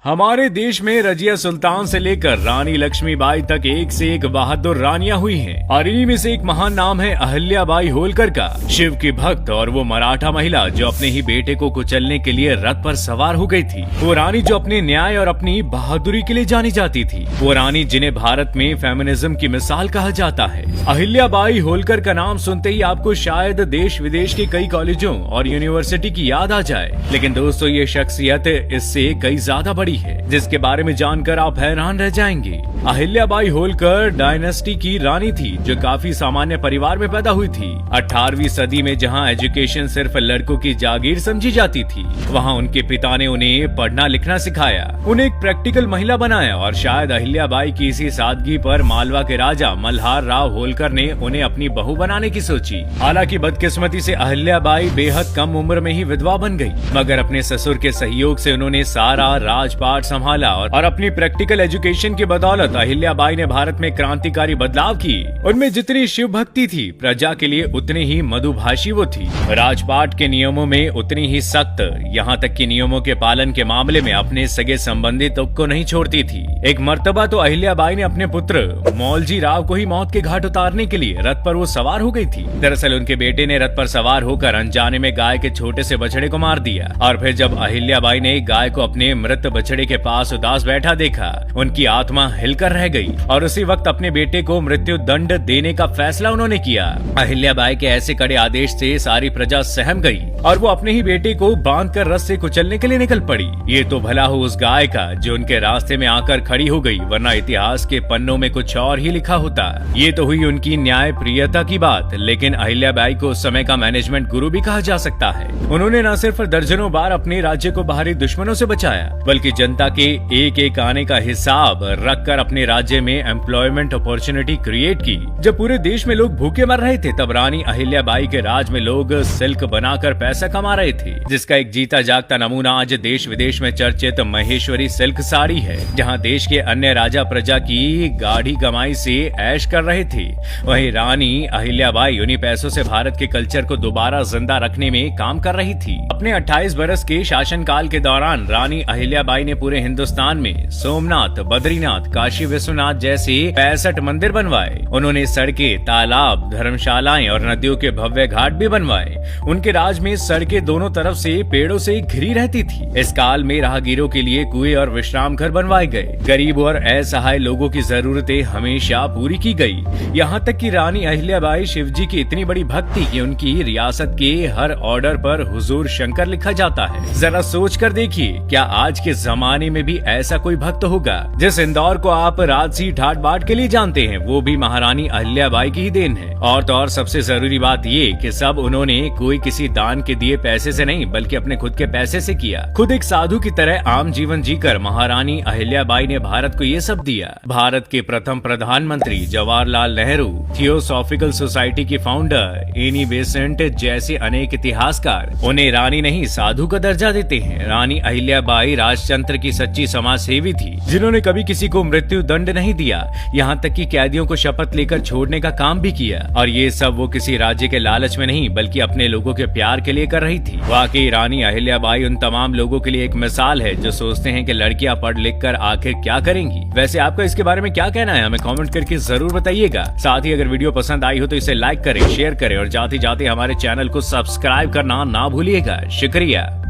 हमारे देश में रजिया सुल्तान से लेकर रानी लक्ष्मीबाई तक एक से एक बहादुर रानियां हुई हैं और इन्हीं में से एक महान नाम है अहिल्याबाई होलकर का। शिव की भक्त और वो मराठा महिला जो अपने ही बेटे को कुचलने के लिए रथ पर सवार हो गई थी। वो रानी जो अपने न्याय और अपनी बहादुरी के लिए जानी जाती थी। वो रानी जिन्हें भारत में फेमिनिज्म की मिसाल कहा जाता है। अहिल्याबाई होलकर का नाम सुनते ही आपको शायद देश विदेश के कई कॉलेजों और यूनिवर्सिटी की याद आ जाए, लेकिन दोस्तों ये शख्सियत इससे कई ज्यादा बड़ी है जिसके बारे में जानकर आप हैरान रह जाएंगे। अहिल्याबाई होलकर डायनेस्टी की रानी थी जो काफी सामान्य परिवार में पैदा हुई थी। 18वीं सदी में जहां एजुकेशन सिर्फ लड़कों की जागीर समझी जाती थी, वहां उनके पिता ने उन्हें पढ़ना लिखना सिखाया, उन्हें एक प्रैक्टिकल महिला बनाया और शायद अहिल्याबाई की इसी सादगी पर मालवा के राजा मल्हार राव होलकर ने उन्हें अपनी बहू बनाने की सोची। हालांकि बदकिस्मती से अहिल्याबाई बेहद कम उम्र में ही विधवा बन गई, मगर अपने ससुर के सहयोग से उन्होंने सारा राजपाट संभाला और अपनी प्रैक्टिकल एजुकेशन की बदौलत अहिल्याबाई ने भारत में क्रांतिकारी बदलाव की। उनमें जितनी शिव भक्ति थी, प्रजा के लिए उतनी ही मधुभाषी वो थी। राजपाट के नियमों में उतनी ही सख्त, यहाँ तक कि नियमों के पालन के मामले में अपने सगे संबंधितों को नहीं छोड़ती थी। एक मर्तबा तो अहिल्याबाई ने अपने पुत्र मौलजी राव को ही मौत के घाट उतारने के लिए रथ पर वो सवार हो गई थी। दरअसल उनके बेटे ने रथ पर सवार होकर अनजाने में गाय के छोटे से बछड़े को मार दिया और फिर जब अहिल्याबाई ने गाय को अपने मृत बछड़े के पास उदास बैठा देखा, उनकी आत्मा हिलकर रह गई और उसी वक्त अपने बेटे को मृत्यु दंड देने का फैसला उन्होंने किया। अहिल्याबाई के ऐसे कड़े आदेश से सारी प्रजा सहम गई और वो अपने ही बेटे को बांधकर रथ से कुचलने के लिए निकल पड़ी। ये तो भला हो उस गाय का जो उनके रास्ते में आकर खड़ी हो गई, वरना इतिहास के पन्नों में कुछ और ही लिखा होता। ये तो हुई उनकी न्याय प्रियता की बात, लेकिन अहिल्याबाई को उस समय का मैनेजमेंट गुरु भी कहा जा सकता है। उन्होंने न सिर्फ दर्जनों बार अपने राज्य को बाहरी दुश्मनों से बचाया, बल्कि जनता के एक एक आने का हिसाब रखकर अपने राज्य में एम्प्लॉयमेंट अपॉर्चुनिटी क्रिएट की। जब पूरे देश में लोग भूखे मर रहे थे, तब रानी अहिल्याबाई के राज में लोग सिल्क बनाकर पैसा कमा रहे थे, जिसका एक जीता जागता नमूना आज देश विदेश में चर्चित महेश्वरी सिल्क साड़ी है। जहां देश के अन्य राजा प्रजा की गाढ़ी कमाई से ऐश कर रहे थे, वहीं रानी अहिल्याबाई उन्हीं पैसों से भारत के कल्चर को दोबारा जिंदा रखने में काम कर रही थी। अपने 28 बरस के शासनकाल के दौरान रानी अहिल्याबाई ने पूरे हिंदुस्तान में सोमनाथ, बद्रीनाथ, काशी विश्वनाथ जैसे 65 मंदिर बनवाए। उन्होंने सड़कें, तालाब, धर्मशालाएं और नदियों के भव्य घाट भी बनवाए। उनके राज में सड़कें दोनों तरफ से पेड़ों से घिरी रहती थी। इस काल में राहगीरों के लिए कुएं और विश्राम घर बनवाए गए। गरीब और असहाय लोगों की जरूरतें हमेशा पूरी की गई। यहाँ तक कि रानी अहिल्याबाई शिव जी की इतनी बड़ी भक्ति कि उनकी रियासत के हर ऑर्डर पर हुजूर शंकर लिखा जाता है। जरा सोच कर देखिए, क्या आज के जमाने में भी ऐसा कोई भक्त होगा? जिस इंदौर को आप राजसी ठाट बाट के लिए जानते हैं, वो भी महारानी अहिल्याबाई की ही देन है। और तो और सबसे जरूरी बात ये कि सब उन्होंने कोई किसी दान के दिए पैसे से नहीं, बल्कि अपने खुद के पैसे से किया। खुद एक साधु की तरह आम जीवन जीकर महारानी अहिल्याबाई ने भारत को ये सब दिया। भारत के प्रथम प्रधानमंत्री जवाहरलाल नेहरू, थियोसॉफिकल सोसाइटी की फाउंडर एनी बेसेंट जैसे अनेक इतिहासकार उन्हें रानी नहीं साधु का दर्जा देते हैं। रानी अहिल्याबाई राजतंत्र की सच्ची समाज सेवी थी, जिन्होंने कभी किसी को मृत्यु दंड नहीं दिया, यहाँ तक कि कैदियों को शपथ लेकर छोड़ने का काम भी किया। और ये सब वो किसी राज्य के लालच में नहीं, बल्कि अपने लोगों के प्यार के लिए कर रही थी। वाकई रानी अहिल्याबाई उन तमाम लोगों के लिए एक मिसाल है जो सोचते हैं कि लड़कियां पढ़ लिख कर आखिर क्या करेंगी। वैसे आपका इसके बारे में क्या कहना है, हमें कमेंट करके जरूर बताइएगा। साथ ही अगर वीडियो पसंद आई हो तो इसे लाइक करें, शेयर करें और जाते जाते हमारे चैनल को सब्सक्राइब करना ना भूलिएगा। शुक्रिया।